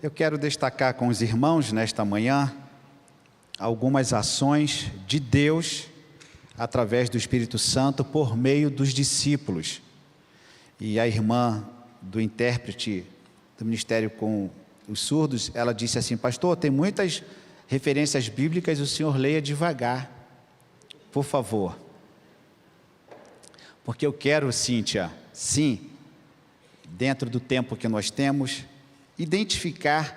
Eu quero destacar com os irmãos nesta manhã algumas ações de Deus através do Espírito Santo por meio dos discípulos. E a irmã do intérprete do Ministério com os Surdos, ela disse assim: pastor, tem muitas referências bíblicas, o senhor leia devagar, por favor. Porque eu quero, Cíntia, sim, dentro do tempo que nós temos, identificar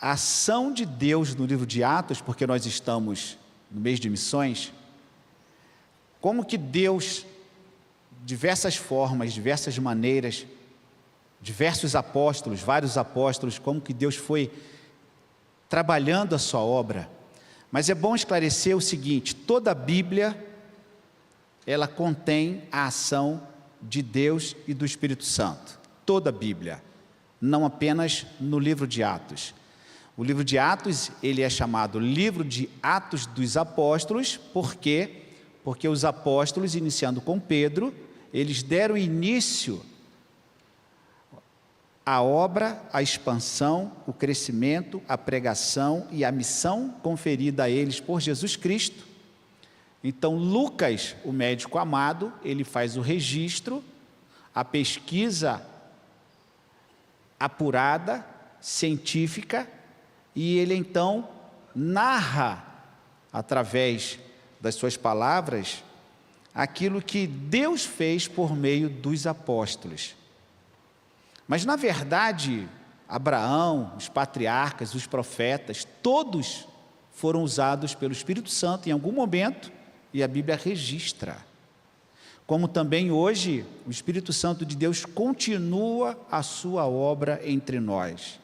a ação de Deus no livro de Atos, porque nós estamos no mês de missões, como que Deus, diversas formas, diversas maneiras, diversos apóstolos, vários apóstolos, como que Deus foi trabalhando a sua obra. Mas é bom esclarecer o seguinte: toda a Bíblia, ela contém a ação de Deus e do Espírito Santo. Toda a Bíblia, não apenas no livro de Atos. O livro de Atos, ele é chamado livro de Atos dos Apóstolos, por quê? Porque os apóstolos, iniciando com Pedro, eles deram início à obra, à expansão, o crescimento, a pregação e a missão conferida a eles por Jesus Cristo. Então, Lucas, o médico amado, ele faz o registro, a pesquisa apurada, científica, e ele então narra, através das suas palavras, aquilo que Deus fez por meio dos apóstolos. Mas, na verdade, Abraão, os patriarcas, os profetas, todos foram usados pelo Espírito Santo em algum momento, e a Bíblia registra. Como também hoje, o Espírito Santo de Deus continua a sua obra entre nós.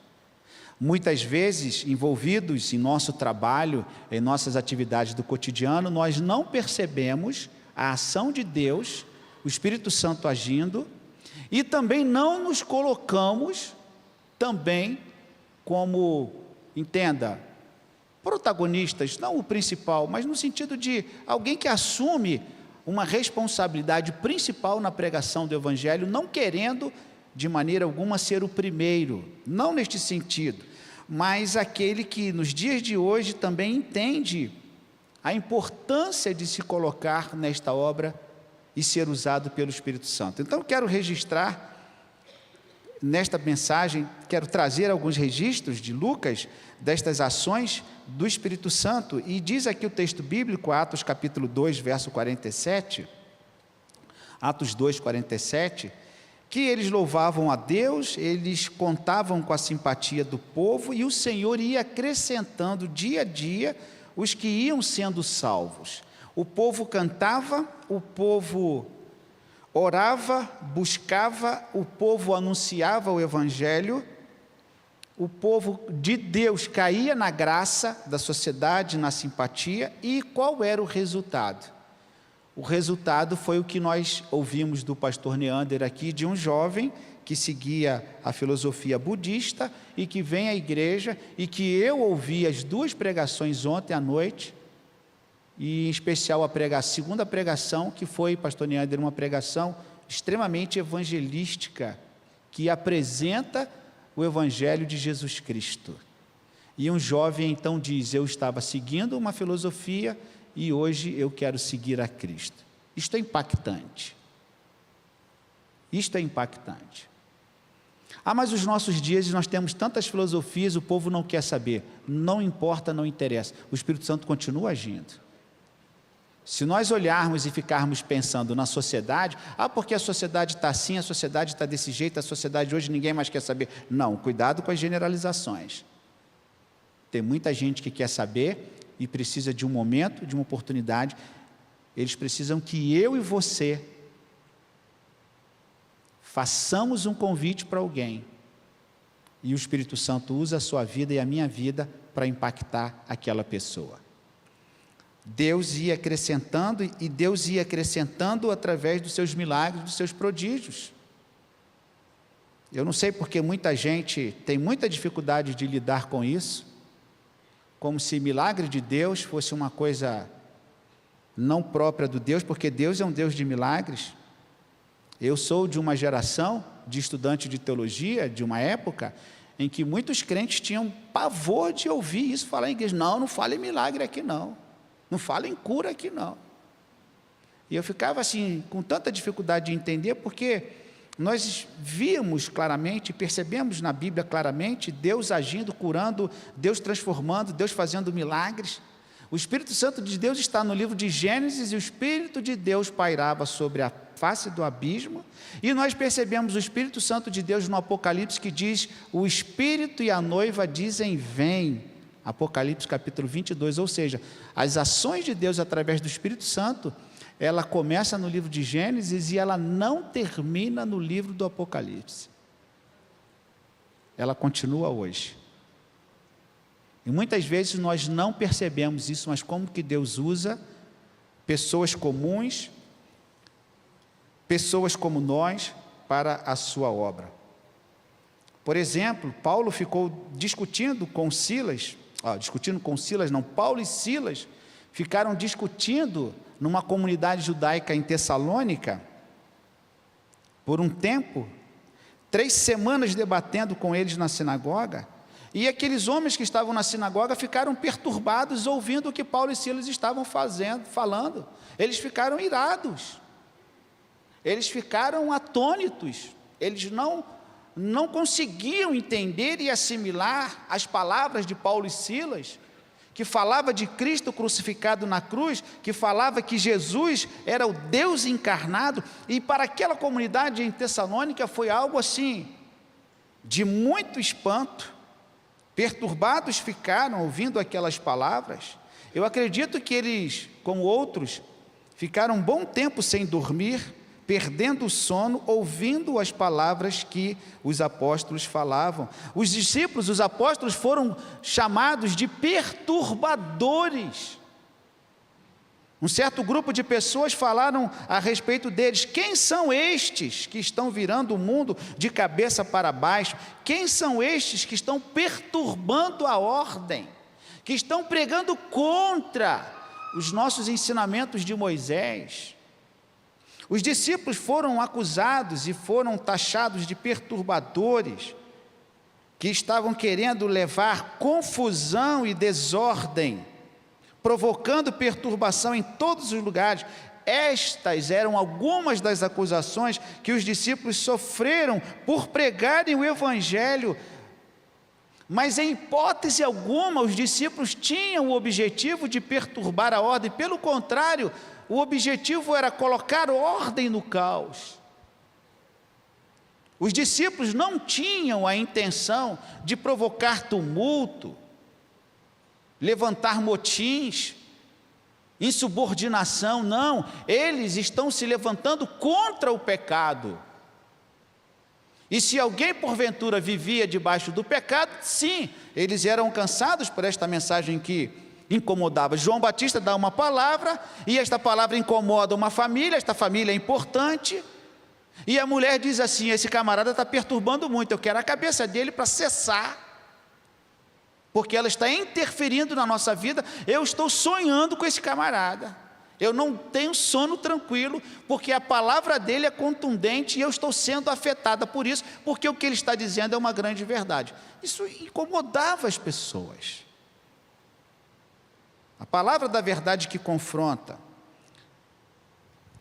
Muitas vezes, envolvidos em nosso trabalho, em nossas atividades do cotidiano, nós não percebemos a ação de Deus, o Espírito Santo agindo, e também não nos colocamos também como, entenda, protagonistas, não o principal, mas no sentido de alguém que assume uma responsabilidade principal na pregação do Evangelho, não querendo de maneira alguma ser o primeiro, não neste sentido, mas aquele que nos dias de hoje também entende a importância de se colocar nesta obra e ser usado pelo Espírito Santo. Então, quero registrar, nesta mensagem, quero trazer alguns registros de Lucas, destas ações do Espírito Santo, e diz aqui o texto bíblico, Atos capítulo 2, verso 47, Atos 2, 47, que eles louvavam a Deus, eles contavam com a simpatia do povo, e o Senhor ia acrescentando dia a dia os que iam sendo salvos. O povo cantava, o povo orava, buscava, o povo anunciava o Evangelho, o povo de Deus caía na graça da sociedade, na simpatia, e qual era o resultado? O resultado foi o que nós ouvimos do pastor Neander aqui, de um jovem que seguia a filosofia budista e que vem à igreja, e que eu ouvi as duas pregações ontem à noite, e em especial a segunda pregação, que foi, pastor Neander, uma pregação extremamente evangelística, que apresenta o Evangelho de Jesus Cristo. E um jovem então diz: eu estava seguindo uma filosofia e hoje eu quero seguir a Cristo. Isto é impactante. Isto é impactante. Ah, mas os nossos dias nós temos tantas filosofias, o povo não quer saber. Não importa, não interessa. O Espírito Santo continua agindo. Se nós olharmos e ficarmos pensando na sociedade, porque a sociedade está assim, a sociedade está desse jeito, a sociedade hoje ninguém mais quer saber. Não, cuidado com as generalizações. Tem muita gente que quer saber e precisa de um momento, de uma oportunidade. Eles precisam que eu e você façamos um convite para alguém, e o Espírito Santo usa a sua vida e a minha vida para impactar aquela pessoa. Deus ia acrescentando, e Deus ia acrescentando através dos seus milagres, dos seus prodígios. Eu não sei porque muita gente tem muita dificuldade de lidar com isso, como se milagre de Deus fosse uma coisa não própria do Deus, porque Deus é um Deus de milagres. Eu sou de uma geração de estudante de teologia, de uma época em que muitos crentes tinham pavor de ouvir isso falar em igreja. Não, não fala em milagre aqui não. Não fala em cura aqui não. E eu ficava assim, com tanta dificuldade de entender, porque nós víamos claramente, percebemos na Bíblia claramente, Deus agindo, curando, Deus transformando, Deus fazendo milagres. O Espírito Santo de Deus está no livro de Gênesis, e o Espírito de Deus pairava sobre a face do abismo, e nós percebemos o Espírito Santo de Deus no Apocalipse, que diz, o Espírito e a noiva dizem, vem, Apocalipse capítulo 22, ou seja, as ações de Deus através do Espírito Santo, ela começa no livro de Gênesis, e ela não termina no livro do Apocalipse, ela continua hoje. E muitas vezes nós não percebemos isso, mas como que Deus usa pessoas comuns, pessoas como nós, para a sua obra. Por exemplo, Paulo ficou Paulo e Silas ficaram discutindo numa comunidade judaica em Tessalônica, por um tempo, 3 semanas debatendo com eles na sinagoga, e aqueles homens que estavam na sinagoga ficaram perturbados ouvindo o que Paulo e Silas estavam falando. Eles ficaram irados. Eles ficaram atônitos. Eles não conseguiam entender e assimilar as palavras de Paulo e Silas, que falava de Cristo crucificado na cruz, que falava que Jesus era o Deus encarnado, e para aquela comunidade em Tessalônica foi algo assim, de muito espanto. Perturbados ficaram ouvindo aquelas palavras. Eu acredito que eles, como outros, ficaram um bom tempo sem dormir, perdendo o sono, ouvindo as palavras que os apóstolos falavam. Os discípulos, os apóstolos, foram chamados de perturbadores. Um certo grupo de pessoas falaram a respeito deles. Quem são estes que estão virando o mundo de cabeça para baixo? Quem são estes que estão perturbando a ordem? Que estão pregando contra os nossos ensinamentos de Moisés? Os discípulos foram acusados e foram taxados de perturbadores, que estavam querendo levar confusão e desordem, provocando perturbação em todos os lugares. Estas eram algumas das acusações que os discípulos sofreram por pregarem o Evangelho, mas em hipótese alguma os discípulos tinham o objetivo de perturbar a ordem. Pelo contrário, o objetivo era colocar ordem no caos. Os discípulos não tinham a intenção de provocar tumulto, levantar motins, insubordinação, não. Eles estão se levantando contra o pecado. E se alguém porventura vivia debaixo do pecado, sim, eles eram alcançados por esta mensagem que incomodava. João Batista dá uma palavra, e esta palavra incomoda uma família, esta família é importante, e a mulher diz assim, esse camarada está perturbando muito, eu quero a cabeça dele para cessar, porque ela está interferindo na nossa vida, eu estou sonhando com esse camarada, eu não tenho sono tranquilo, porque a palavra dele é contundente, e eu estou sendo afetada por isso, porque o que ele está dizendo é uma grande verdade. Isso incomodava as pessoas. A palavra da verdade que confronta.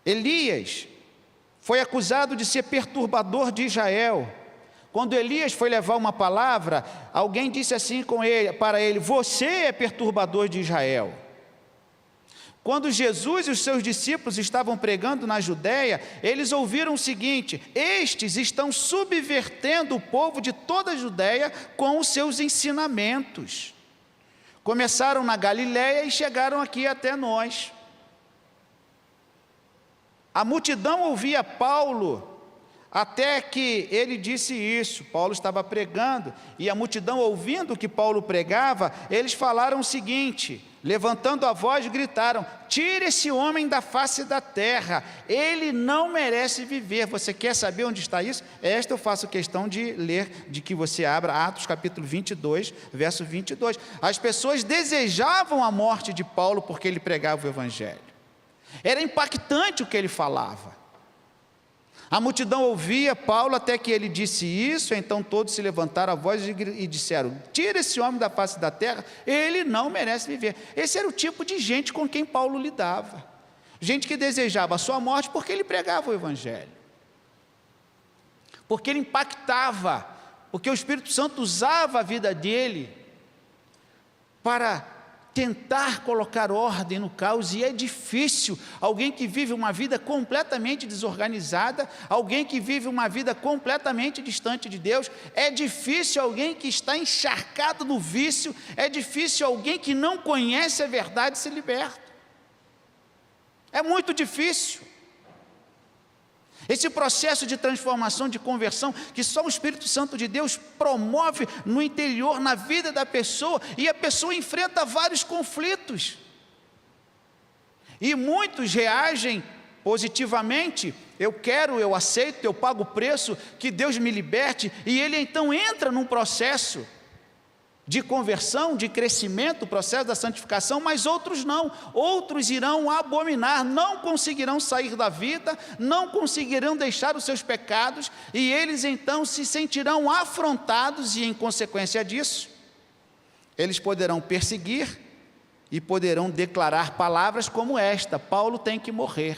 Elias foi acusado de ser perturbador de Israel. Quando Elias foi levar uma palavra, alguém disse assim para ele, você é perturbador de Israel. Quando Jesus e os seus discípulos estavam pregando na Judéia, eles ouviram o seguinte, estes estão subvertendo o povo de toda a Judéia com os seus ensinamentos. Começaram na Galiléia e chegaram aqui até nós. A multidão ouvia Paulo, até que ele disse isso. Paulo estava pregando, e a multidão ouvindo o que Paulo pregava, eles falaram o seguinte, levantando a voz, gritaram, tire esse homem da face da terra, ele não merece viver. Você quer saber onde está isso? Esta eu faço questão de ler, de que você abra Atos capítulo 22, verso 22. As pessoas desejavam a morte de Paulo, porque ele pregava o Evangelho. Era impactante o que ele falava. A multidão ouvia Paulo até que ele disse isso, então todos se levantaram a voz e disseram: tira esse homem da face da terra, ele não merece viver. Esse era o tipo de gente com quem Paulo lidava. Gente que desejava a sua morte porque ele pregava o evangelho, porque ele impactava, porque o Espírito Santo usava a vida dele para tentar colocar ordem no caos. E é difícil alguém que vive uma vida completamente desorganizada, alguém que vive uma vida completamente distante de Deus, é difícil alguém que está encharcado no vício, é difícil alguém que não conhece a verdade ser liberto. É muito difícil. Esse processo de transformação, de conversão, que só o Espírito Santo de Deus promove no interior, na vida da pessoa, e a pessoa enfrenta vários conflitos. E muitos reagem positivamente: eu quero, eu aceito, eu pago o preço, que Deus me liberte, e ele então entra num processo de conversão, de crescimento, o processo da santificação. Mas outros não, outros irão abominar, não conseguirão sair da vida, não conseguirão deixar os seus pecados, e eles então se sentirão afrontados, e em consequência disso, eles poderão perseguir e poderão declarar palavras como esta: Paulo tem que morrer.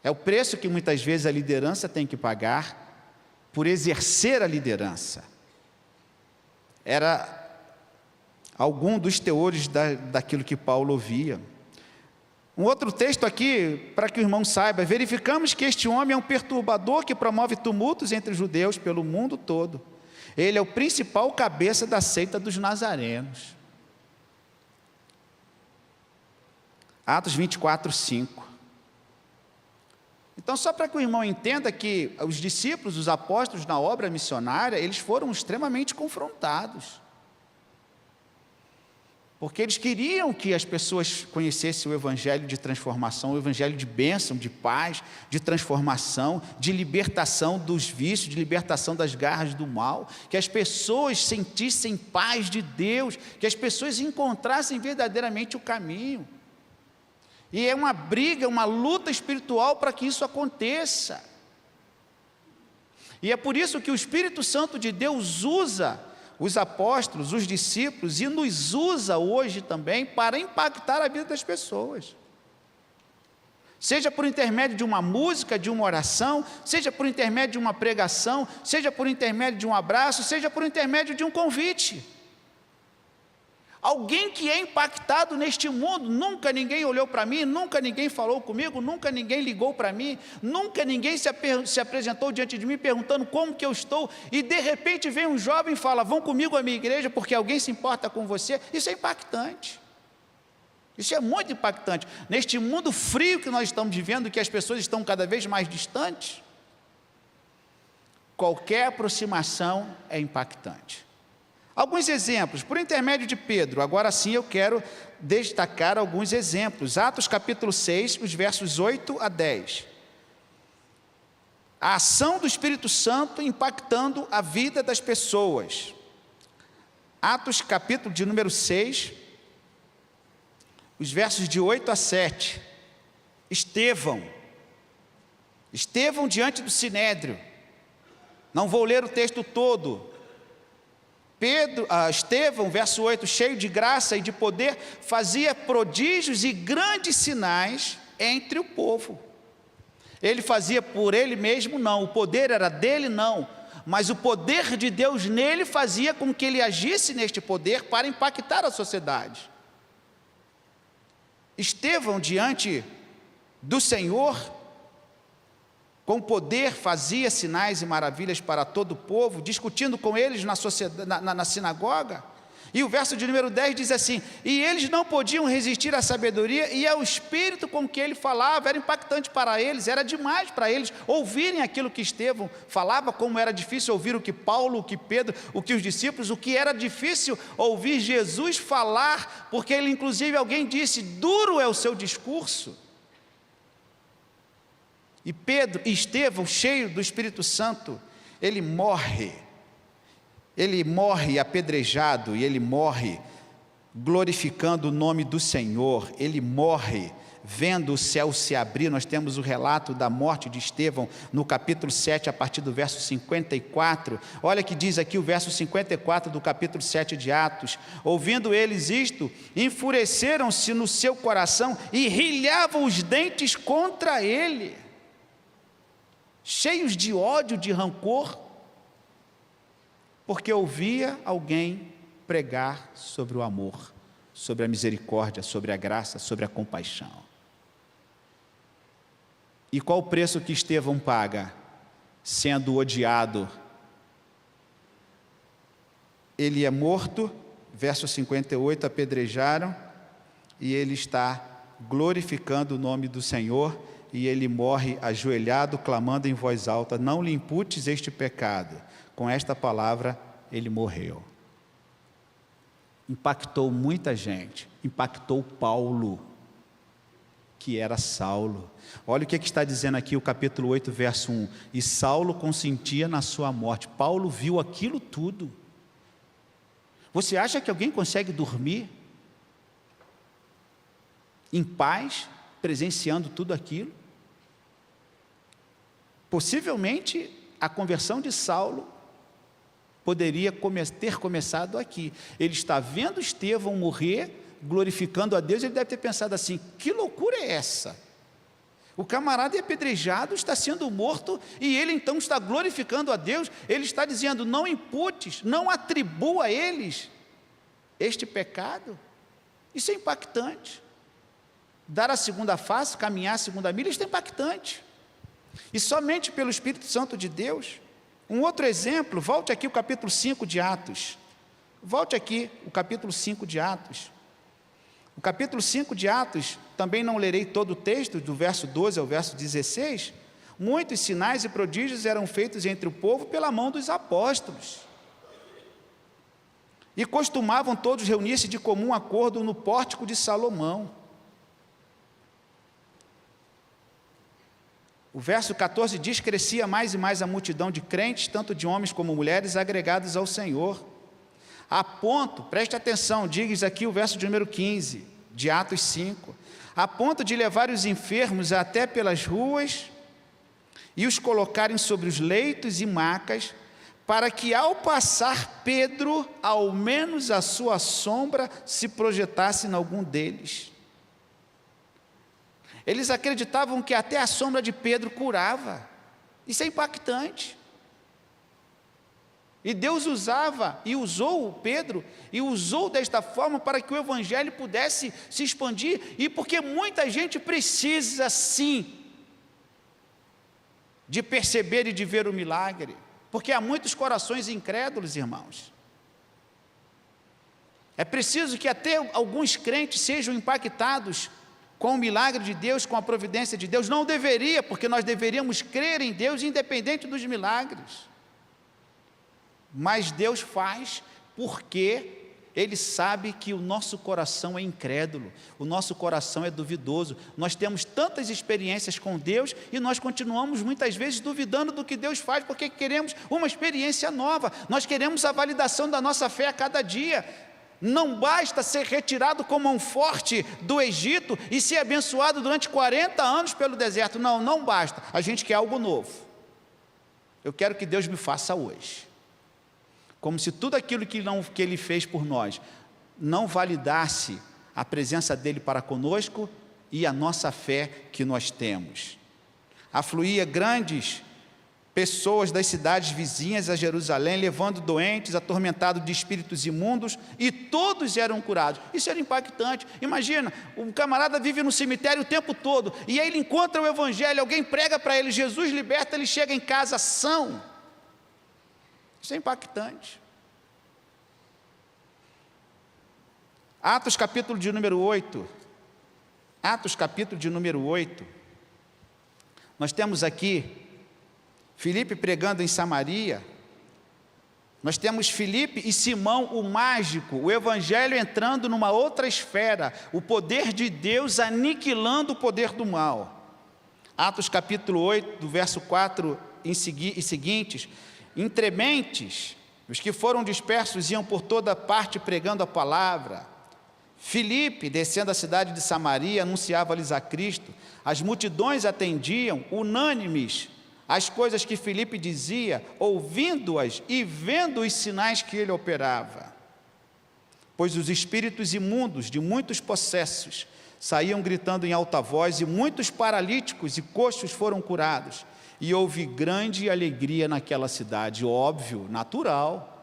É o preço que muitas vezes a liderança tem que pagar por exercer a liderança. Era algum dos teores daquilo que Paulo ouvia. Um outro texto aqui, para que o irmão saiba: verificamos que este homem é um perturbador que promove tumultos entre os judeus pelo mundo todo. Ele é o principal cabeça da seita dos nazarenos. Atos 24, 5. Então, só para que o irmão entenda que os discípulos, os apóstolos na obra missionária, eles foram extremamente confrontados, porque eles queriam que as pessoas conhecessem o evangelho de transformação, o evangelho de bênção, de paz, de transformação, de libertação dos vícios, de libertação das garras do mal, que as pessoas sentissem paz de Deus, que as pessoas encontrassem verdadeiramente o caminho. E é uma briga, uma luta espiritual para que isso aconteça. E é por isso que o Espírito Santo de Deus usa os apóstolos, os discípulos, e nos usa hoje também para impactar a vida das pessoas. Seja por intermédio de uma música, de uma oração, seja por intermédio de uma pregação, seja por intermédio de um abraço, seja por intermédio de um convite. Alguém que é impactado neste mundo. Nunca ninguém olhou para mim, nunca ninguém falou comigo, nunca ninguém ligou para mim, nunca ninguém se apresentou diante de mim perguntando como que eu estou, e de repente vem um jovem e fala: vão comigo à minha igreja porque alguém se importa com você. Isso é impactante. Isso é muito impactante. Neste mundo frio que nós estamos vivendo, que as pessoas estão cada vez mais distantes, qualquer aproximação é impactante. Alguns exemplos, por intermédio de Pedro. Agora sim eu quero destacar alguns exemplos. Atos capítulo 6, os versos 8 a 10. A ação do Espírito Santo impactando a vida das pessoas. Atos capítulo de número 6, os versos de 8 a 7. Estevão diante do Sinédrio. Não vou ler o texto todo. Estevão, verso 8, cheio de graça e de poder, fazia prodígios e grandes sinais entre o povo. Ele fazia por ele mesmo? Não. O poder era dele? Não. Mas o poder de Deus nele fazia com que ele agisse neste poder para impactar a sociedade. Estevão, diante do Senhor, com poder fazia sinais e maravilhas para todo o povo, discutindo com eles na sinagoga. E o verso de número 10 diz assim: e eles não podiam resistir à sabedoria e ao espírito com que ele falava. Era impactante para eles, era demais para eles ouvirem aquilo que Estevão falava, como era difícil ouvir o que Paulo, o que Pedro, o que os discípulos, o que era difícil ouvir Jesus falar, porque ele, inclusive, alguém disse: duro é o seu discurso. E Estevão, cheio do Espírito Santo, ele morre apedrejado, e ele morre glorificando o nome do Senhor, ele morre vendo o céu se abrir. Nós temos o relato da morte de Estevão no capítulo 7, a partir do verso 54. Olha que diz aqui o verso 54 do capítulo 7 de Atos: ouvindo eles isto, enfureceram-se no seu coração e rilhavam os dentes contra ele, cheios de ódio, de rancor, porque ouvia alguém pregar sobre o amor, sobre a misericórdia, sobre a graça, sobre a compaixão. E qual o preço que Estevão paga, sendo odiado? Ele é morto, verso 58, apedrejaram, e ele está glorificando o nome do Senhor, e ele morre ajoelhado, clamando em voz alta: não lhe imputes este pecado. Com esta palavra, ele morreu. Impactou muita gente, impactou Paulo, que era Saulo. Olha o que está dizendo aqui o capítulo 8, verso 1. E Saulo consentia na sua morte. Paulo viu aquilo tudo. Você acha que alguém consegue dormir em paz, presenciando tudo aquilo? Possivelmente a conversão de Saulo poderia ter começado aqui. Ele está vendo Estevão morrer, glorificando a Deus, ele deve ter pensado assim: que loucura é essa? O camarada é apedrejado, está sendo morto, e ele então está glorificando a Deus. Ele está dizendo: não imputes, não atribua a eles este pecado. Isso é impactante. Dar a segunda face, caminhar a segunda milha, isso é impactante. E somente pelo Espírito Santo de Deus. Um outro exemplo, volte aqui o capítulo 5 de Atos. Volte aqui o capítulo 5 de Atos. O capítulo 5 de Atos, também não lerei todo o texto, do verso 12 ao verso 16. Muitos sinais e prodígios eram feitos entre o povo pela mão dos apóstolos. E costumavam todos reunir-se de comum acordo no pórtico de Salomão. O verso 14 diz: crescia mais e mais a multidão de crentes, tanto de homens como mulheres, agregados ao Senhor. A ponto, preste atenção, diz aqui o verso de número 15, de Atos 5, a ponto de levar os enfermos até pelas ruas e os colocarem sobre os leitos e macas, para que ao passar Pedro, ao menos a sua sombra se projetasse em algum deles. Eles acreditavam que até a sombra de Pedro curava. Isso é impactante. E Deus usava e usou Pedro, e usou desta forma para que o evangelho pudesse se expandir, e porque muita gente precisa sim de perceber e de ver o milagre, porque há muitos corações incrédulos, irmãos. É preciso que até alguns crentes sejam impactados com o milagre de Deus, com a providência de Deus. Não deveria, porque nós deveríamos crer em Deus independente dos milagres. Mas Deus faz porque Ele sabe que o nosso coração é incrédulo, o nosso coração é duvidoso. Nós temos tantas experiências com Deus e nós continuamos muitas vezes duvidando do que Deus faz, porque queremos uma experiência nova, nós queremos a validação da nossa fé a cada dia. Não basta ser retirado com mão forte do Egito e ser abençoado durante 40 anos pelo deserto. Não, não basta. A gente quer algo novo. Eu quero que Deus me faça hoje. Como se tudo aquilo que Ele fez por nós não validasse a presença dEle para conosco e a nossa fé que nós temos. Afluía grandes pessoas das cidades vizinhas a Jerusalém, levando doentes, atormentados de espíritos imundos, e todos eram curados. Isso era impactante. Imagina, o camarada vive no cemitério o tempo todo, e aí ele encontra o evangelho, alguém prega para ele, Jesus liberta, ele chega em casa são. Isso é impactante. Atos capítulo de número 8. Atos capítulo de número 8. Nós temos aqui Filipe pregando em Samaria. Nós temos Filipe e Simão, o mágico, o evangelho entrando numa outra esfera, o poder de Deus aniquilando o poder do mal. Atos capítulo 8, do verso 4 e seguintes: entrementes, os que foram dispersos iam por toda parte pregando a palavra. Filipe, descendo a cidade de Samaria, anunciava-lhes a Cristo. As multidões atendiam, unânimes, as coisas que Filipe dizia, ouvindo-as e vendo os sinais que ele operava. Pois os espíritos imundos de muitos possessos saíam gritando em alta voz, e muitos paralíticos e coxos foram curados. E houve grande alegria naquela cidade, óbvio, natural.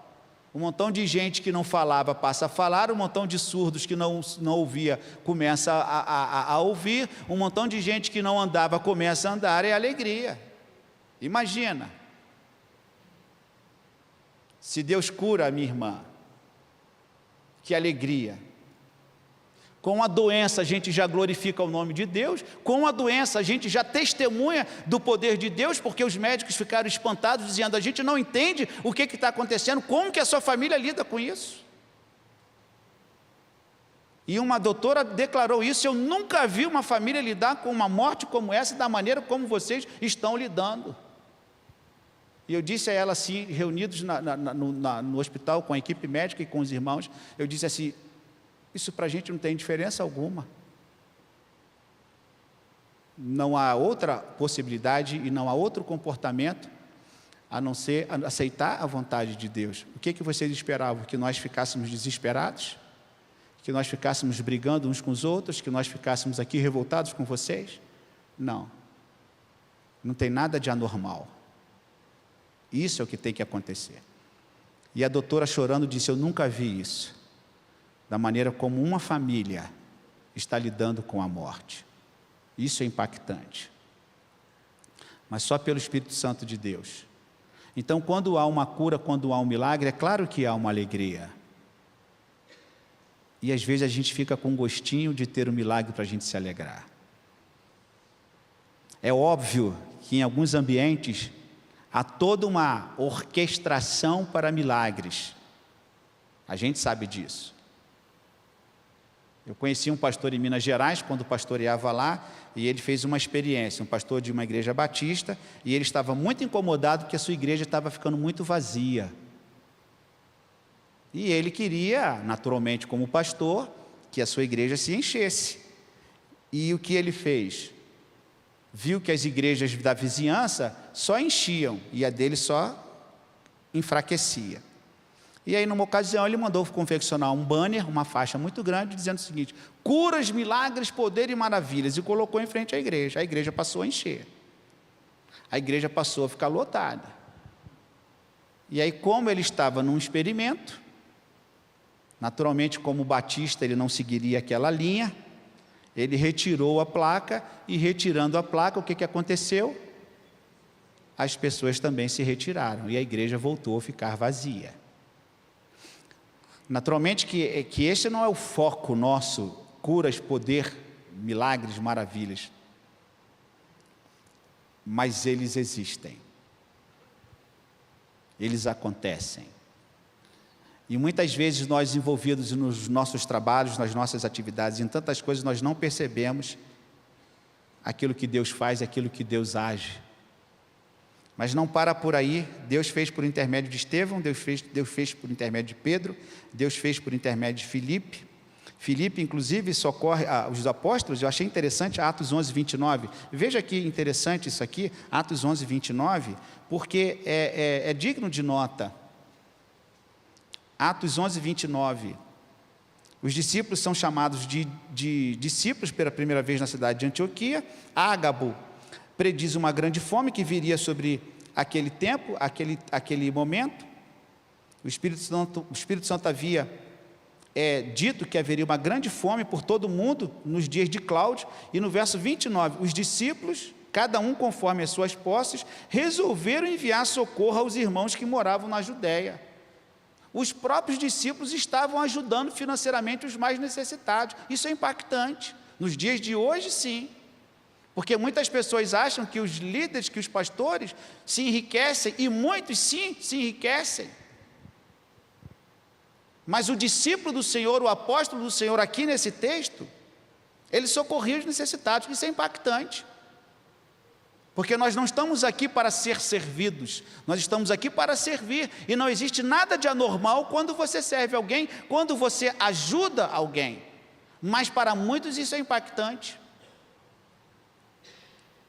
Um montão de gente que não falava passa a falar, um montão de surdos que não ouvia começa a ouvir, um montão de gente que não andava começa a andar, é alegria. Imagina, se Deus cura a minha irmã, que alegria. Com a doença a gente já glorifica o nome de Deus, com a doença a gente já testemunha do poder de Deus, porque os médicos ficaram espantados, dizendo, a gente não entende o que está acontecendo, como que a sua família lida com isso? E uma doutora declarou isso, eu nunca vi uma família lidar com uma morte como essa, da maneira como vocês estão lidando. E eu disse a ela assim, reunidos no hospital com a equipe médica e com os irmãos, eu disse assim, isso para a gente não tem diferença alguma. Não há outra possibilidade e não há outro comportamento a não ser aceitar a vontade de Deus. O que vocês esperavam? Que nós ficássemos desesperados? Que nós ficássemos brigando uns com os outros? Que nós ficássemos aqui revoltados com vocês? Não. Não tem nada de anormal. Isso é o que tem que acontecer. E a doutora chorando disse, eu nunca vi isso. Da maneira como uma família está lidando com a morte. Isso é impactante. Mas só pelo Espírito Santo de Deus. Então, quando há uma cura, quando há um milagre, é claro que há uma alegria. E às vezes a gente fica com um gostinho de ter um milagre para a gente se alegrar. É óbvio que em alguns ambientes há toda uma orquestração para milagres. A gente sabe disso. Eu conheci um pastor em Minas Gerais, quando pastoreava lá, e ele fez uma experiência, um pastor de uma igreja batista, e ele estava muito incomodado porque a sua igreja estava ficando muito vazia. E ele queria, naturalmente como pastor, que a sua igreja se enchesse. E o que ele fez? Viu que as igrejas da vizinhança só enchiam, e a dele só enfraquecia. E aí, numa ocasião, ele mandou confeccionar um banner, uma faixa muito grande, dizendo o seguinte, curas, milagres, poder e maravilhas, e colocou em frente à igreja. A igreja passou a encher. A igreja passou a ficar lotada. E aí, como ele estava num experimento, naturalmente, como batista, ele não seguiria aquela linha, ele retirou a placa, e retirando a placa, o que aconteceu? As pessoas também se retiraram, e a igreja voltou a ficar vazia. Naturalmente que esse não é o foco nosso, curas, poder, milagres, maravilhas. Mas eles existem. Eles acontecem. E muitas vezes nós envolvidos nos nossos trabalhos, nas nossas atividades, em tantas coisas, nós não percebemos aquilo que Deus faz, aquilo que Deus age. Mas não para por aí, Deus fez por intermédio de Estevão, Deus fez por intermédio de Pedro, Deus fez por intermédio de Filipe. Filipe, inclusive, socorre os apóstolos. Eu achei interessante Atos 11, 29. Veja que interessante isso aqui, Atos 11, 29, porque é digno de nota. Atos 11, 29. Os discípulos são chamados de discípulos pela primeira vez na cidade de Antioquia. Ágabo prediz uma grande fome que viria sobre aquele tempo, aquele momento. O Espírito Santo havia dito que haveria uma grande fome por todo o mundo nos dias de Cláudio, e no verso 29, os discípulos, cada um conforme as suas posses, resolveram enviar socorro aos irmãos que moravam na Judéia. Os próprios discípulos estavam ajudando financeiramente os mais necessitados. Isso é impactante. Nos dias de hoje, sim. Porque muitas pessoas acham que os líderes, que os pastores se enriquecem, e muitos sim se enriquecem. Mas o discípulo do Senhor, o apóstolo do Senhor, aqui nesse texto, ele socorria os necessitados. Isso é impactante. Porque nós não estamos aqui para ser servidos, nós estamos aqui para servir, e não existe nada de anormal quando você serve alguém, quando você ajuda alguém. mas para muitos isso é impactante.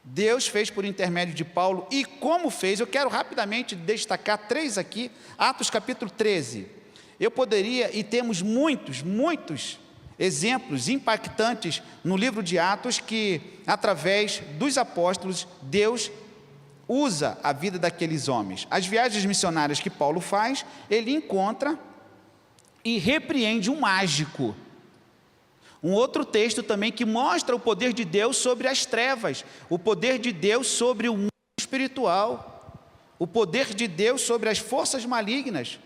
Deus fez por intermédio de Paulo, e como fez, eu quero rapidamente destacar 3 aqui, Atos capítulo 13. Eu poderia, e temos muitos exemplos impactantes no livro de Atos, que através dos apóstolos, Deus usa a vida daqueles homens. As viagens missionárias que Paulo faz, ele encontra e repreende um mágico. Um outro texto também que mostra o poder de Deus sobre as trevas, o poder de Deus sobre o mundo espiritual, o poder de Deus sobre as forças malignas.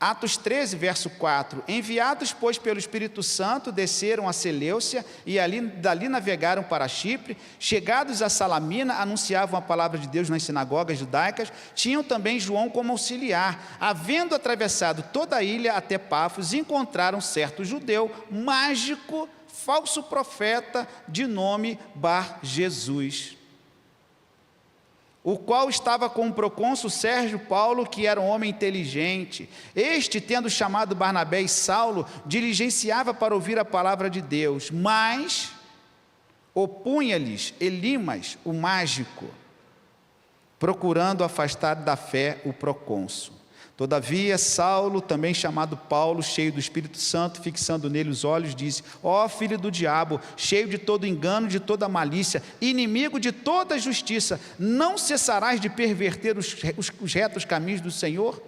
Atos 13, verso 4, enviados, pois, pelo Espírito Santo, desceram a Seleucia e dali navegaram para Chipre. Chegados a Salamina, anunciavam a palavra de Deus nas sinagogas judaicas. Tinham também João como auxiliar. Havendo atravessado toda a ilha até Pafos, encontraram certo judeu, mágico, falso profeta, de nome Bar Jesus, o qual estava com o procônsul Sérgio Paulo, que era um homem inteligente. Este, tendo chamado Barnabé e Saulo, diligenciava para ouvir a palavra de Deus, mas opunha-lhes Elimas, o mágico, procurando afastar da fé o procônsul. Todavia, Saulo, também chamado Paulo, cheio do Espírito Santo, fixando nele os olhos, disse: ó filho do diabo, cheio de todo engano, de toda malícia, inimigo de toda justiça, não cessarás de perverter os retos caminhos do Senhor?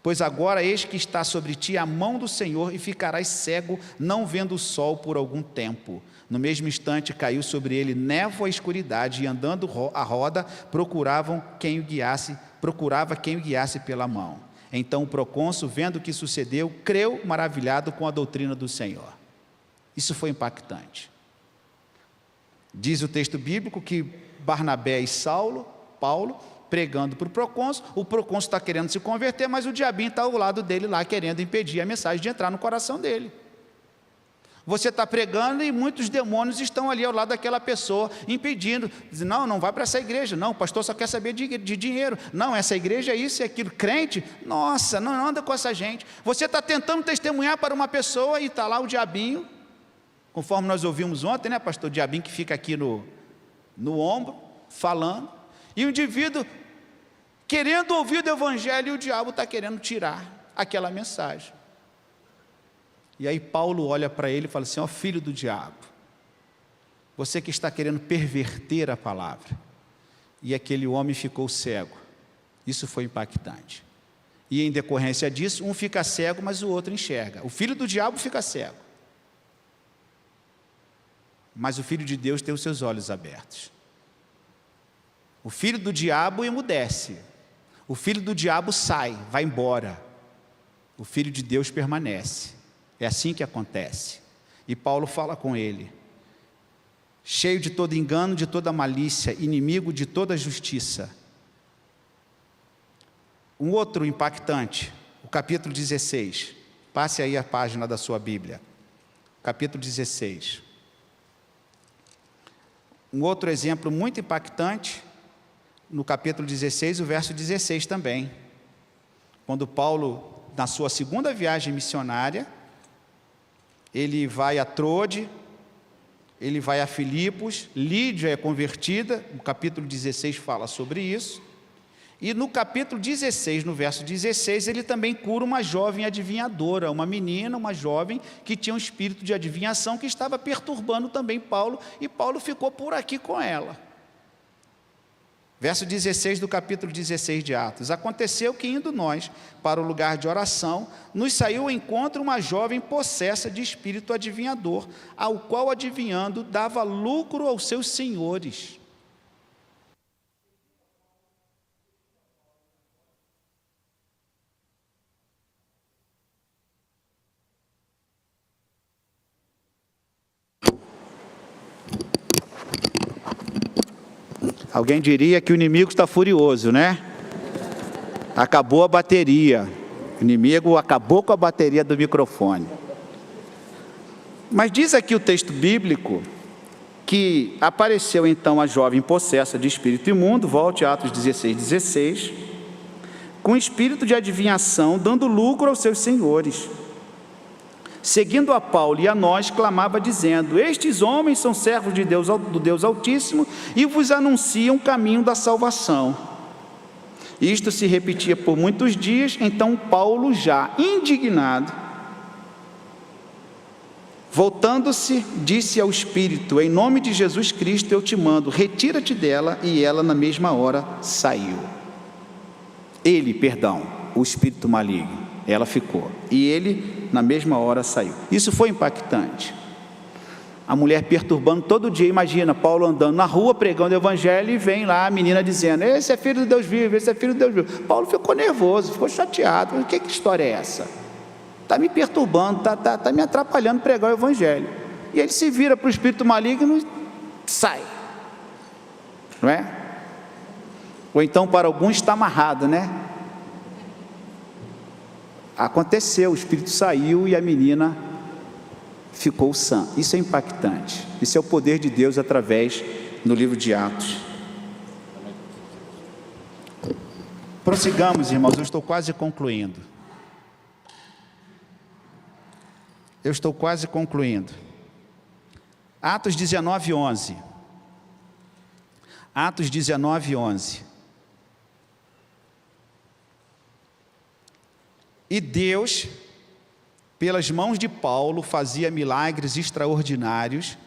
Pois agora eis que está sobre ti a mão do Senhor, e ficarás cego, não vendo o sol por algum tempo. No mesmo instante caiu sobre ele névoa e escuridade, e andando à roda, procurava quem o guiasse pela mão. Então o procônsul, vendo o que sucedeu, creu maravilhado com a doutrina do Senhor. Isso foi impactante. Diz o texto bíblico que Barnabé e Paulo, pregando para o procônsul está querendo se converter, mas o diabinho está ao lado dele lá, querendo impedir a mensagem de entrar no coração dele. Você está pregando e muitos demônios estão ali ao lado daquela pessoa, impedindo, dizendo: não vai para essa igreja, não, o pastor só quer saber de dinheiro, não, essa igreja é isso e aquilo, crente, nossa, não anda com essa gente. Você está tentando testemunhar para uma pessoa e está lá o diabinho, conforme nós ouvimos ontem, né, pastor, o diabinho que fica aqui no ombro, falando, e o indivíduo querendo ouvir do evangelho, e o diabo está querendo tirar aquela mensagem. E aí Paulo olha para ele e fala assim: ó filho do diabo, você que está querendo perverter a palavra. E aquele homem ficou cego. Isso foi impactante. E em decorrência disso, um fica cego, mas o outro enxerga. O filho do diabo fica cego, mas o filho de Deus tem os seus olhos abertos. O filho do diabo emudece, o filho do diabo sai, vai embora, o filho de Deus permanece. É assim que acontece. E Paulo fala com ele: cheio de todo engano, de toda malícia, inimigo de toda justiça. Um outro impactante, o capítulo 16. Passe aí a página da sua Bíblia. Capítulo 16. Um outro exemplo muito impactante, no capítulo 16, o verso 16 também. Quando Paulo, na sua segunda viagem missionária, ele vai a Trode, ele vai a Filipos, Lídia é convertida, o capítulo 16 fala sobre isso, e no capítulo 16, no verso 16, ele também cura uma jovem adivinhadora, uma menina, uma jovem que tinha um espírito de adivinhação que estava perturbando também Paulo, e Paulo ficou por aqui com ela. Verso 16 do capítulo 16 de Atos: aconteceu que, indo nós para o lugar de oração, nos saiu ao encontro uma jovem possessa de espírito adivinhador, ao qual, adivinhando, dava lucro aos seus senhores. Alguém diria que o inimigo está furioso, né? Acabou a bateria. O inimigo acabou com a bateria do microfone. Mas diz aqui o texto bíblico que apareceu então a jovem possessa de espírito imundo, volte a Atos 16, com espírito de adivinhação, dando lucro aos seus senhores. seguindo a Paulo e a nós, clamava dizendo: estes homens são servos de Deus, do Deus Altíssimo, e vos anunciam o caminho da salvação. Isto se repetia por muitos dias. Então Paulo, já indignado, voltando-se, disse ao Espírito: em nome de Jesus Cristo eu te mando, retira-te dela. E ela na mesma hora saiu. O espírito maligno, ela ficou, e ele na mesma hora saiu. Isso foi impactante. A mulher perturbando todo dia. Imagina, Paulo andando na rua, pregando o evangelho, e vem lá a menina dizendo: esse é filho de Deus vivo, esse é filho de Deus vivo. Paulo ficou nervoso, ficou chateado. Que história é essa? Está me perturbando, está me atrapalhando pregar o evangelho. E ele se vira para o espírito maligno e sai, não é? Ou então para alguns está amarrado, né? Aconteceu, o espírito saiu e a menina ficou sã. Isso é impactante. Isso é o poder de Deus através do livro de Atos. Prossigamos, irmãos, eu estou quase concluindo. Atos 19:11. Atos 19:11. E Deus, pelas mãos de Paulo, fazia milagres extraordinários,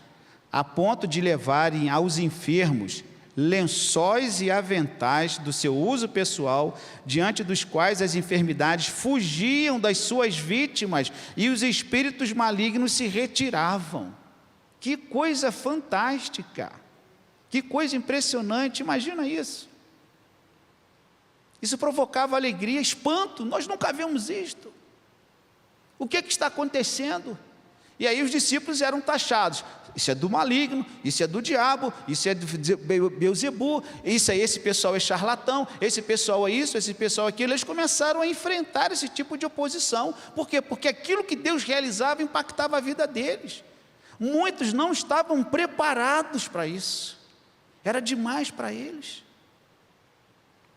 a ponto de levarem aos enfermos lençóis e aventais do seu uso pessoal, diante dos quais as enfermidades fugiam das suas vítimas e os espíritos malignos se retiravam. Que coisa fantástica! Que coisa impressionante! Imagina isso. Isso provocava alegria, espanto. Nós nunca vimos isto. O que está acontecendo? E aí os discípulos eram taxados: isso é do maligno, isso é do diabo, isso é de Beelzebu, esse pessoal é charlatão, esse pessoal é isso, esse pessoal é aquilo. Eles começaram a enfrentar esse tipo de oposição. Por quê? Porque aquilo que Deus realizava impactava a vida deles. Muitos não estavam preparados para isso. Era demais para eles.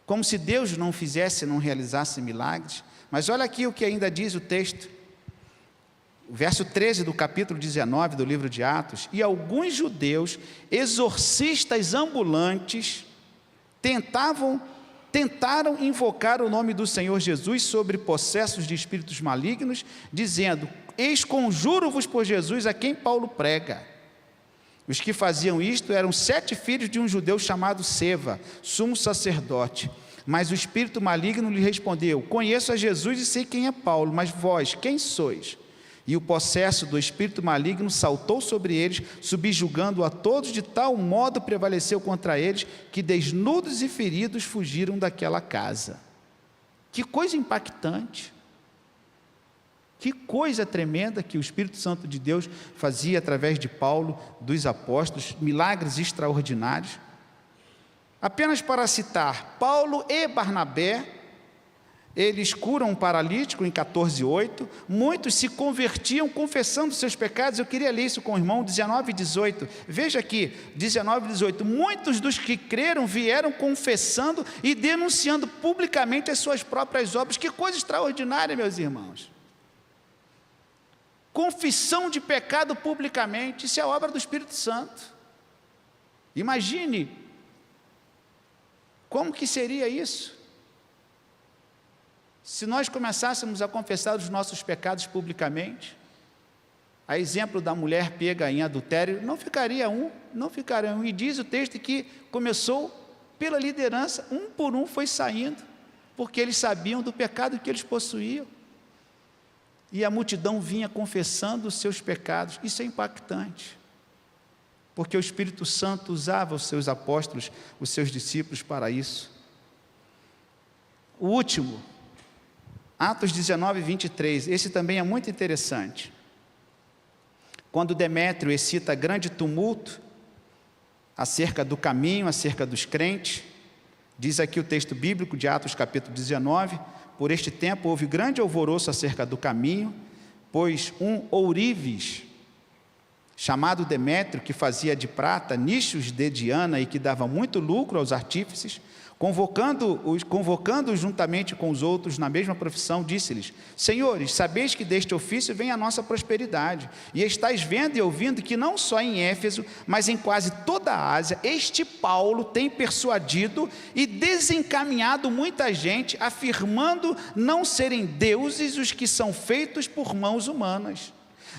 Como se Deus não fizesse, não realizasse milagres. Mas olha aqui o que ainda diz o texto. O verso 13 do capítulo 19 do livro de Atos: e alguns judeus, exorcistas ambulantes, tentaram invocar o nome do Senhor Jesus sobre possessos de espíritos malignos, dizendo: eis, conjuro-vos por Jesus, a quem Paulo prega. Os que faziam isto eram 7 filhos de um judeu chamado Seva, sumo sacerdote. Mas o espírito maligno lhe respondeu: conheço a Jesus e sei quem é Paulo, mas vós, quem sois? E o possesso do espírito maligno saltou sobre eles, subjugando a todos, de tal modo prevaleceu contra eles, que desnudos e feridos fugiram daquela casa. Que coisa impactante! Que coisa tremenda que o Espírito Santo de Deus fazia através de Paulo, dos apóstolos, milagres extraordinários. Apenas para citar, Paulo e Barnabé, eles curam um paralítico em 14:8, muitos se convertiam confessando seus pecados. Eu queria ler isso com o irmão, 19:18, veja aqui, 19:18, muitos dos que creram vieram confessando e denunciando publicamente as suas próprias obras. Que coisa extraordinária, meus irmãos. Confissão de pecado publicamente, isso é obra do Espírito Santo. Imagine, como que seria isso? Se nós começássemos a confessar os nossos pecados publicamente, a exemplo da mulher pega em adultério, não ficaria um. E diz o texto que começou pela liderança, um por um foi saindo, porque eles sabiam do pecado que eles possuíam. E a multidão vinha confessando os seus pecados. Isso é impactante, porque o Espírito Santo usava os seus apóstolos, os seus discípulos para isso. O último, Atos 19:23, esse também é muito interessante. Quando Demétrio excita grande tumulto acerca do caminho, acerca dos crentes, diz aqui o texto bíblico de Atos capítulo 19, por este tempo houve grande alvoroço acerca do caminho, pois um ourives, chamado Demétrio, que fazia de prata nichos de Diana e que dava muito lucro aos artífices, Convocando-os juntamente com os outros na mesma profissão, disse-lhes: Senhores, sabeis que deste ofício vem a nossa prosperidade, e estáis vendo e ouvindo que não só em Éfeso, mas em quase toda a Ásia, este Paulo tem persuadido e desencaminhado muita gente, afirmando não serem deuses os que são feitos por mãos humanas.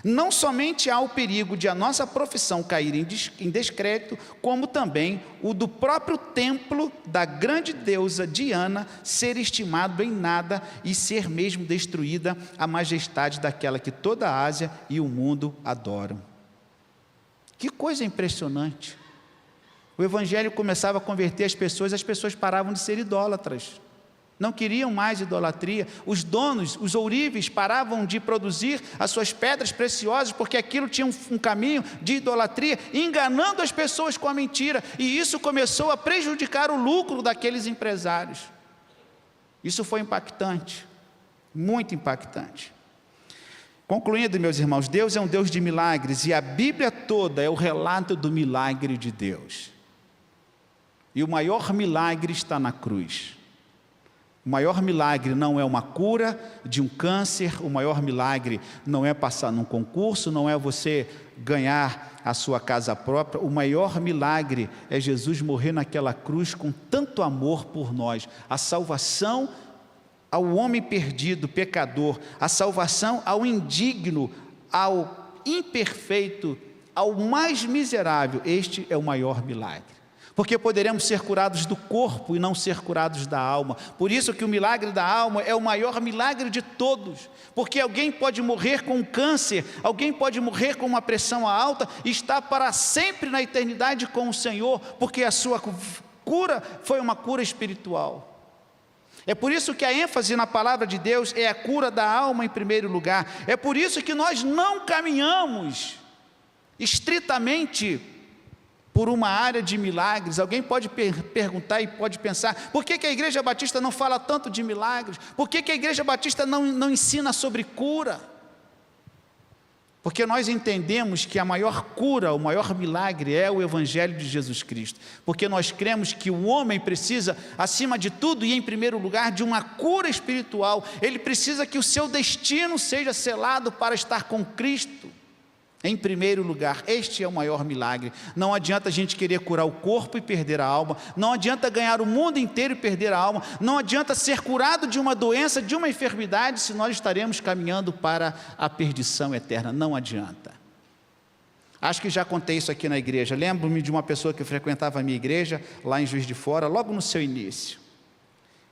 Não somente há o perigo de a nossa profissão cair em descrédito, como também o do próprio templo da grande deusa Diana ser estimado em nada e ser mesmo destruída a majestade daquela que toda a Ásia e o mundo adoram. Que coisa impressionante! O evangelho começava a converter as pessoas paravam de ser idólatras. Não queriam mais idolatria. Os donos, os ourives, paravam de produzir as suas pedras preciosas, porque aquilo tinha um caminho de idolatria, enganando as pessoas com a mentira, e isso começou a prejudicar o lucro daqueles empresários. Isso foi impactante, muito impactante. Concluindo, meus irmãos, Deus é um Deus de milagres, e a Bíblia toda é o relato do milagre de Deus. E o maior milagre está na cruz. O maior milagre não é uma cura de um câncer, o maior milagre não é passar num concurso, não é você ganhar a sua casa própria. O maior milagre é Jesus morrer naquela cruz com tanto amor por nós. A salvação ao homem perdido, pecador, a salvação ao indigno, ao imperfeito, ao mais miserável. Este é o maior milagre. Porque poderemos ser curados do corpo e não ser curados da alma. Por isso que o milagre da alma é o maior milagre de todos. Porque alguém pode morrer com câncer, alguém pode morrer com uma pressão alta e estar para sempre na eternidade com o Senhor, porque a sua cura foi uma cura espiritual. É por isso que a ênfase na palavra de Deus é a cura da alma em primeiro lugar. É por isso que nós não caminhamos estritamente por uma área de milagres. Alguém pode perguntar e pode pensar: por que a Igreja Batista não fala tanto de milagres? Por que a Igreja Batista não ensina sobre cura? Porque nós entendemos que a maior cura, o maior milagre é o Evangelho de Jesus Cristo. Porque nós cremos que o homem precisa, acima de tudo e em primeiro lugar, de uma cura espiritual. Ele precisa que o seu destino seja selado para estar com Cristo. Em primeiro lugar, este é o maior milagre. Não adianta a gente querer curar o corpo e perder a alma. Não adianta ganhar o mundo inteiro e perder a alma. Não adianta ser curado de uma doença, de uma enfermidade, se nós estaremos caminhando para a perdição eterna. Não adianta. Acho que já contei isso aqui na igreja. Lembro-me de uma pessoa que frequentava a minha igreja, lá em Juiz de Fora, logo no seu início.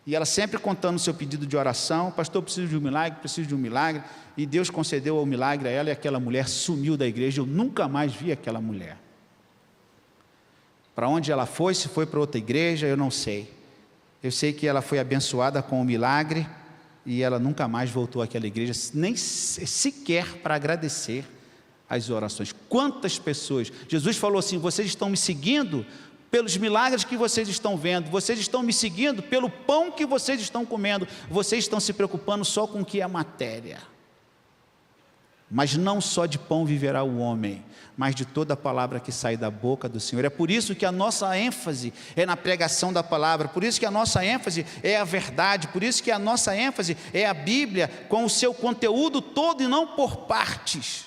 E ela sempre contando o seu pedido de oração: pastor, preciso de um milagre, preciso de um milagre. E Deus concedeu o milagre a ela, e aquela mulher sumiu da igreja. Eu nunca mais vi aquela mulher. Para onde ela foi, se foi para outra igreja, eu não sei. Eu sei que ela foi abençoada com o milagre, e ela nunca mais voltou àquela igreja, nem sequer para agradecer as orações. Quantas pessoas, Jesus falou assim: vocês estão me seguindo pelos milagres que vocês estão vendo, vocês estão me seguindo pelo pão que vocês estão comendo, vocês estão se preocupando só com o que é matéria. Mas não só de pão viverá o homem, mas de toda a palavra que sai da boca do Senhor. É por isso que a nossa ênfase é na pregação da palavra, por isso que a nossa ênfase é a verdade, por isso que a nossa ênfase é a Bíblia, com o seu conteúdo todo e não por partes,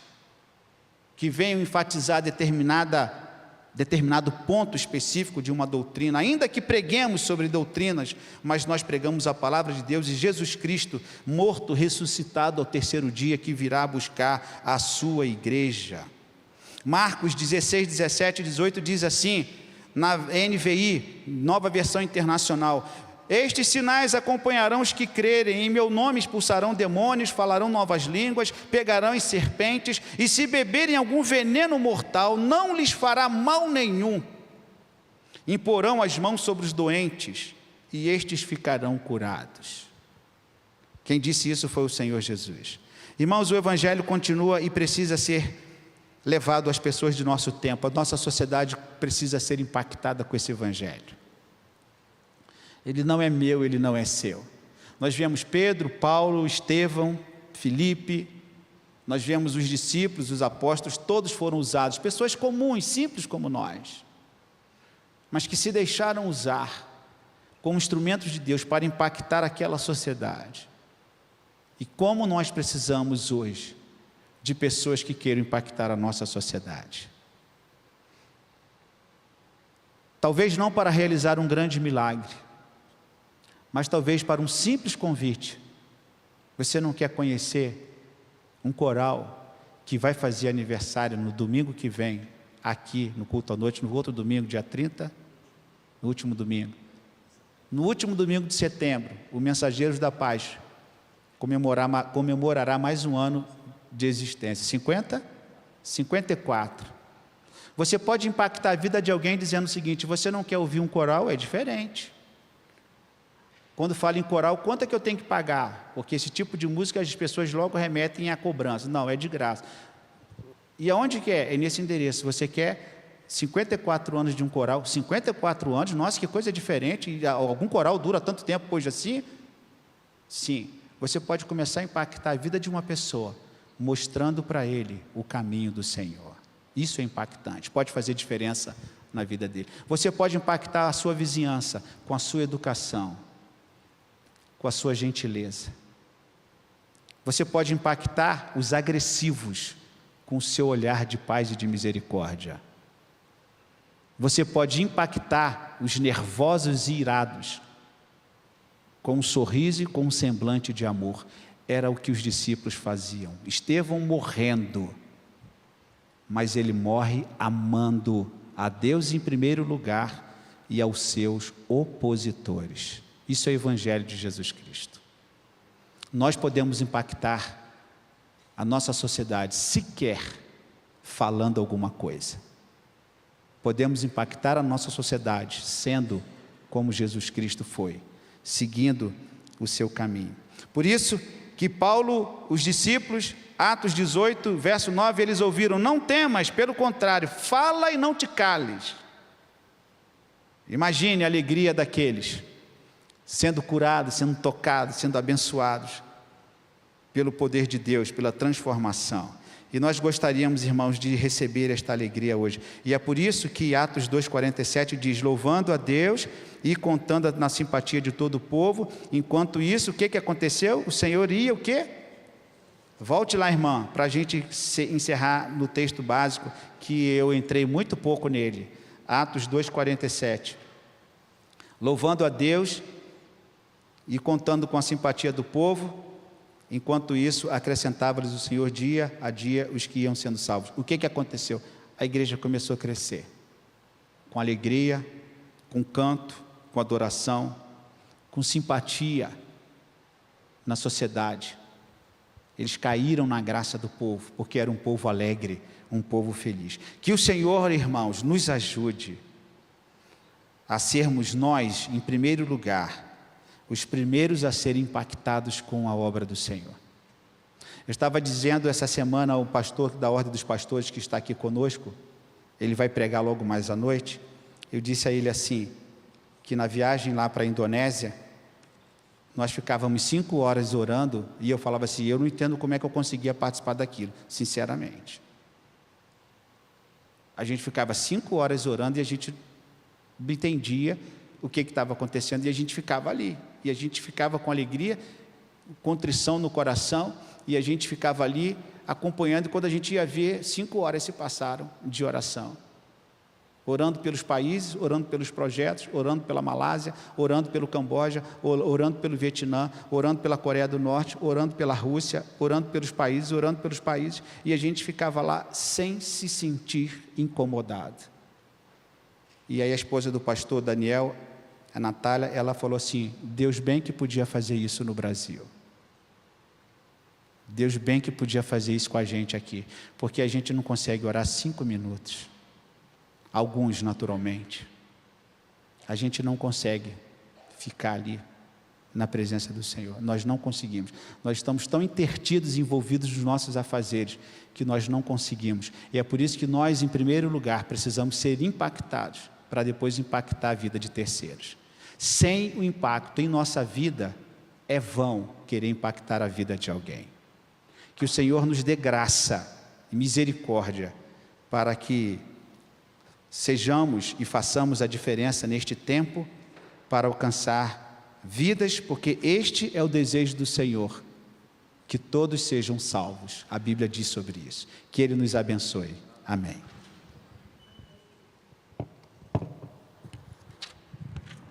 que venham enfatizar determinado ponto específico de uma doutrina. Ainda que preguemos sobre doutrinas, mas nós pregamos a palavra de Deus e Jesus Cristo, morto, ressuscitado ao terceiro dia, que virá buscar a sua igreja. Marcos 16, 17 e 18 diz assim, na NVI, nova versão internacional: estes sinais acompanharão os que crerem, em meu nome expulsarão demônios, falarão novas línguas, pegarão em serpentes, e se beberem algum veneno mortal, não lhes fará mal nenhum. Imporão as mãos sobre os doentes, e estes ficarão curados. Quem disse isso foi o Senhor Jesus. Irmãos, o Evangelho continua e precisa ser levado às pessoas de nosso tempo. A nossa sociedade precisa ser impactada com esse Evangelho. Ele não é meu, ele não é seu. Nós vemos Pedro, Paulo, Estevão, Filipe, nós vemos os discípulos, os apóstolos, todos foram usados, pessoas comuns, simples como nós, mas que se deixaram usar como instrumentos de Deus para impactar aquela sociedade. E como nós precisamos hoje de pessoas que queiram impactar a nossa sociedade. Talvez não para realizar um grande milagre, mas talvez para um simples convite. Você não quer conhecer um coral que vai fazer aniversário no domingo que vem, aqui no culto à noite, no outro domingo, dia 30, no último domingo. No último domingo de setembro, o Mensageiros da Paz comemorará mais um ano de existência. 54. Você pode impactar a vida de alguém dizendo o seguinte: você não quer ouvir um coral? É diferente. Quando fala em coral, quanto é que eu tenho que pagar? Porque esse tipo de música as pessoas logo remetem à cobrança. Não, é de graça. E aonde que é? É nesse endereço. Você quer 54 anos de um coral? 54 anos? Nossa, que coisa diferente. E algum coral dura tanto tempo hoje assim? Sim. Você pode começar a impactar a vida de uma pessoa, mostrando para ele o caminho do Senhor. Isso é impactante, pode fazer diferença na vida dele. Você pode impactar a sua vizinhança com a sua educação, com a sua gentileza. Você pode impactar os agressivos com o seu olhar de paz e de misericórdia. Você pode impactar os nervosos e irados com um sorriso e com um semblante de amor. Era o que os discípulos faziam. Estevão morrendo, mas ele morre amando a Deus em primeiro lugar e aos seus opositores. Isso é o Evangelho de Jesus Cristo. Nós podemos impactar a nossa sociedade sequer falando alguma coisa. Podemos impactar a nossa sociedade sendo como Jesus Cristo foi, seguindo o seu caminho. Por isso que Paulo, os discípulos, Atos 18, verso 9, eles ouviram: não temas, pelo contrário, fala e não te cales. Imagine a alegria daqueles, sendo curados, sendo tocados, sendo abençoados pelo poder de Deus, pela transformação. E nós gostaríamos, irmãos, de receber esta alegria hoje. E é por isso que Atos 2,47 diz: louvando a Deus e contando na simpatia de todo o povo. Enquanto isso, o que aconteceu? O Senhor ia o quê? Volte lá, irmã, para a gente encerrar no texto básico, que eu entrei muito pouco nele. Atos 2,47. Louvando a Deus e contando com a simpatia do povo. Enquanto isso, acrescentava-lhes o Senhor dia a dia os que iam sendo salvos. O que aconteceu? A igreja começou a crescer, com alegria, com canto, com adoração, com simpatia na sociedade. Eles caíram na graça do povo, porque era um povo alegre, um povo feliz. Que o Senhor, irmãos, nos ajude a sermos nós, em primeiro lugar, os primeiros a serem impactados com a obra do Senhor. Eu estava dizendo essa semana ao pastor da Ordem dos Pastores, que está aqui conosco, ele vai pregar logo mais à noite. Eu disse a ele assim, que na viagem lá para a Indonésia, nós ficávamos 5 horas orando, e eu falava assim: eu não entendo como é que eu conseguia participar daquilo, sinceramente. A gente ficava 5 horas orando e a gente entendia o que estava acontecendo, e a gente ficava ali, e a gente ficava com alegria, contrição no coração, e a gente ficava ali acompanhando. Quando a gente ia ver, 5 horas se passaram de oração, orando pelos países, orando pelos projetos, orando pela Malásia, orando pelo Camboja, orando pelo Vietnã, orando pela Coreia do Norte, orando pela Rússia, orando pelos países, e a gente ficava lá sem se sentir incomodado. E aí a esposa do pastor Daniel, a Natália, ela falou assim: Deus bem que podia fazer isso no Brasil. Deus bem que podia fazer isso com a gente aqui, porque a gente não consegue orar 5 minutos. Alguns, naturalmente. A gente não consegue ficar ali na presença do Senhor. Nós não conseguimos. Nós estamos tão intertidos, envolvidos nos nossos afazeres, que nós não conseguimos. E é por isso que nós, em primeiro lugar, precisamos ser impactados, para depois impactar a vida de terceiros. Sem o impacto em nossa vida, é vão querer impactar a vida de alguém. Que o Senhor nos dê graça e misericórdia, para que sejamos e façamos a diferença neste tempo para alcançar vidas, porque este é o desejo do Senhor, que todos sejam salvos. A Bíblia diz sobre isso. Que Ele nos abençoe. Amém.